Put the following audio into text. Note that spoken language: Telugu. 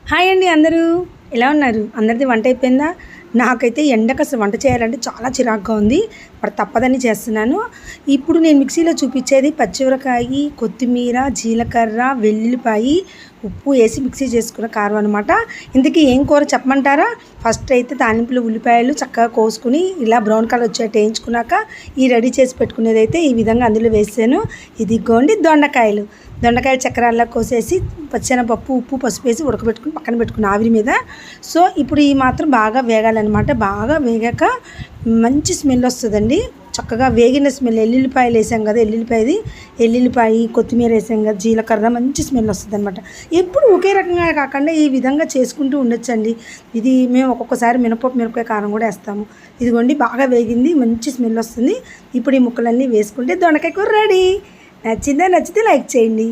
హాయ్ అండి అందరూ ఎలా ఉన్నారు? అందరిది వంట అయిపోయిందా? నాకైతే ఎండకు అసలు వంట చేయాలంటే చాలా చిరాకుగా ఉంది. మరి తప్పదని చేస్తున్నాను. ఇప్పుడు నేను మిక్సీలో చూపించేది పచ్చిమిరపకాయ, కొత్తిమీర, జీలకర్ర, వెల్లుల్లిపాయి, ఉప్పు వేసి మిక్సీ చేసుకున్న కారం అనమాట. ఇంతకీ ఏం కూర చెప్పమంటారా? ఫస్ట్ అయితే తాలింపులు ఉల్లిపాయలు చక్కగా కోసుకుని ఇలా బ్రౌన్ కలర్ వచ్చేట్టు వేయించుకున్నాక ఈ రెడీ చేసి పెట్టుకునేది అయితే ఈ విధంగా అందులో వేసాను. ఇదిగోండి దొండకాయలు చక్రాల్లో కోసేసి పచ్చెనపప్పు, ఉప్పు, పసుపు వేసి ఉడకబెట్టుకుని పక్కన పెట్టుకున్న ఆవిరి మీద. సో ఇప్పుడు ఈ మాత్రం బాగా వేగాలన్నమాట. బాగా వేగాక మంచి స్మెల్ వస్తుందండి. చక్కగా వేగిన స్మెల్, ఎల్లుల్లిపాయలు వేసాం కదా, ఎల్లుల్లిపాయ కొత్తిమీర వేసాం కదా, జీలకర్ర మంచి స్మెల్ వస్తుంది అనమాట. ఎప్పుడు ఒకే రకంగా కాకుండా ఈ విధంగా చేసుకుంటూ ఉండొచ్చండి. ఇది మేము ఒక్కొక్కసారి మిరపకాయ కారం కూడా వేస్తాము. ఇదిగోండి బాగా వేగింది, మంచి స్మెల్ వస్తుంది. ఇప్పుడు ఈ ముక్కలన్నీ వేసుకుంటే దొండకాయ కూర రెడీ. నచ్చితే లైక్ చేయండి.